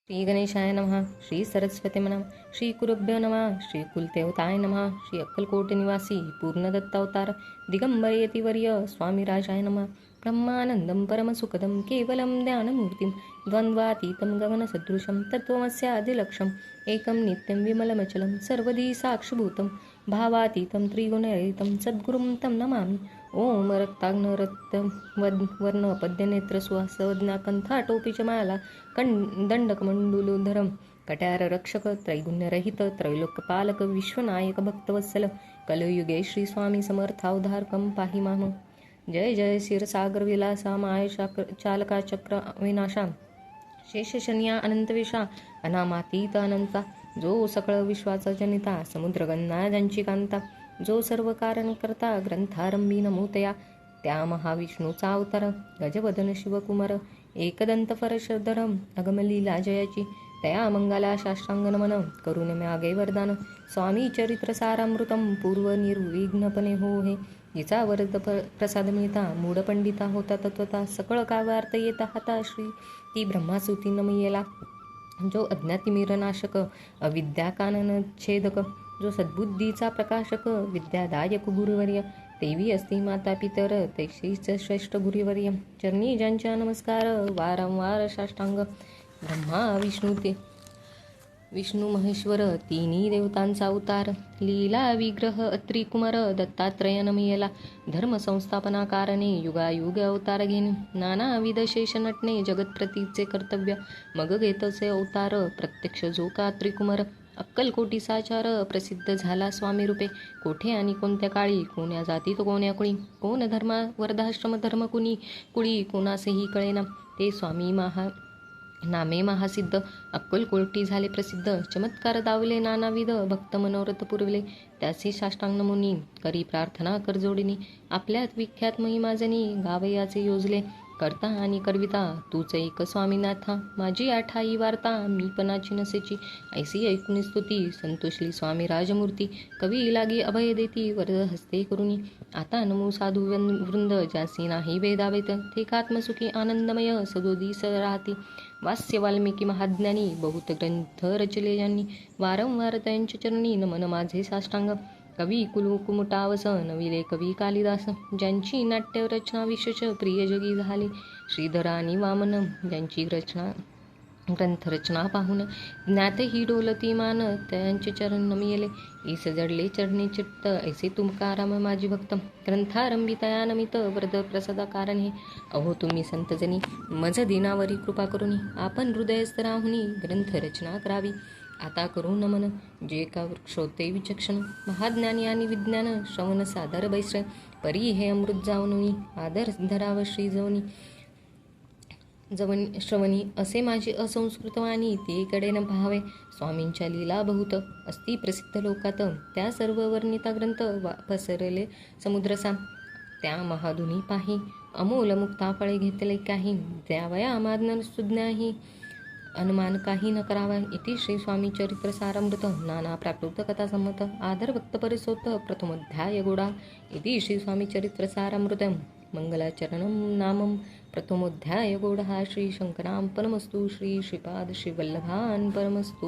श्री गणेशाय नमः. श्री सरस्वती नमः. श्री कुरुभ्यो नमः. श्री कुलदेवताय नमः. श्री अक्कलकोट निवासी पूर्णदत्तावतार दिगंबर यतिवर्य स्वामी राजाय नमः. ब्रह्मानंदं परमसुखदं केवलं ध्यानमूर्तिं द्वन्द्वातीतं गगनसदृशं तत्त्वमस्यादिलक्ष्यम् एकं नित्यं विमलमचलं सर्वधी साक्षिभूतं भावातीतं त्रिगुणरहितं सद्गुरुं तं नमामि. ओम रक्ताग्न वर्ण पद्यनेत्र सुहासवज्ञाकंठा टोपीचमाला दंडकमंडुलोधरम कट्यार रक्षक त्रैगुण्यरहित त्रैलोक्यपालक विश्वनायक भक्तवत्सल कलयुगे श्री स्वामी समर्थावधारकम पाहि माम. जय जय क्षीरसागर विलासा माय चालका चक्र विनाशा शेषशनिया अनंतविषा अनामातीत अनंता जो सकळ विश्वाचा जनिता समुद्रगन्ना ज्यांची कांता जो सर्व कारण करता ग्रंथारंभी नमोतया त्या महाविष्णूचा अवतार गजवदन शिवकुमार एकदंत परशुधरम अगमलीला जयाची तया मंगला शास्त्रांग नमन करुण मागे वरदान स्वामी चरित्र सारामृतम पूर्व निर्विघ्नपणे हो हे जिचा वरद प्रसाद मिळता मूढ पंडिता होता तत्वता सकळ काव्यार्थ येता हाता श्री ती ब्रह्मासुती नमयेला जो अज्ञातिमिरनाशक अविद्या कानन छेदक जो सद्बुद्धीचा प्रकाशक विद्यादायक गुरुवर्य देवी असती माता पितर तैशीच श्रेष्ठ गुरुवर्य चरणी ज्यांच्या नमस्कार वारंवार साष्टांग ब्रह्मा विष्णू महेश्वर तिन्ही देवतांचा अवतार लीला विग्रह अत्री कुमार दत्तात्रय नमयेला धर्म संस्थापना कारणे युगायुग अवतार घेणे नानाविध शेष नटणे जगतप्रतीचे कर्तव्य मग घेतसे अवतार प्रत्यक्ष जो का त्रिकुमार अक्कलकोटी साचार प्रसिद्ध झाला स्वामी रूपे कोठे आणि कोणत्या काळी कोण्या जातीत कोण्या कुणी कोण धर्मा वर्धाश्रम धर्म कुळी कोणासेही कळेना ते स्वामी नामे महासिद्ध अक्कलकोटी झाले प्रसिद्ध चमत्कार दावले नानाविध भक्त मनोरथ पुरवले त्याचे साष्टांग मुनी करी प्रार्थना कर जोडीने आपल्यात विख्यात महिमाजनी गावयाचे योजले करता आणि करविता तूच एक स्वामीनाथा माझी आठाई वार्ता मी पणाची नसेची ऐसी ऐकून स्तुती संतोषली स्वामी राजमूर्ती कवी लागी अभय देती वरद हस्ते करुणी आता नमो साधू वृंद ज्यासी नाही भेदावेत ते कात्मसुखी आनंदमय सदोदिस राहती वास्य वाल्मिकी महाज्ञानी बहुत ग्रंथ रचले ज्यांनी वारंवार त्यांच्या चरणी नमन माझे साष्टांग कवी कुमुटावस नविले कवी कालिदास ज्यांची नाट्य रचना विशेष प्रिय जगी झाली श्रीधर आणि वामन ज्यांची ग्रंथरचना पाहून ज्ञातही डोलती मान त्यांचे चरण नमियले ईस जडले चरणी चित्त ऐसे तुमकाराम माझी भक्त ग्रंथारंभी तया नमित वरद प्रसादा कारण हे अहो तुम्ही संतजनी मज दिनावरी कृपा करुनी आपण हृदयस्थ राहुनी ग्रंथरचना करावी आता करू नमन जे का वृक्षोते विचक्षण महाज्ञानी आणि विज्ञान श्रवण सादर बैश्र परी हे अमृत जावनुनी आदर धराव श्री श्रवणी असे माझे असंस्कृत वाणी ते कडेन पाहावे स्वामींच्या लीला बहुत असती प्रसिद्ध लोकात त्या सर्व वर्णिता ग्रंथ पसरले समुद्रसा त्या महाधुनी पाही अमोल मुक्ता फळे घेतले काही द्यावया माज्ञ सुज्ञाही अनुमान काही न करावा इति श्री स्वामी चरित्र सारामृत नाना प्राकृत कथा संमत आदर भक्त परिसोत प्रथमोध्याय गोडा इति श्री स्वामी चरित्र सारामृत मंगलाचरणम नामम प्रथमोध्याय गोडा श्री शंकरां परमस्तु श्री श्रीपाद श्री वल्लभान परमस्तु.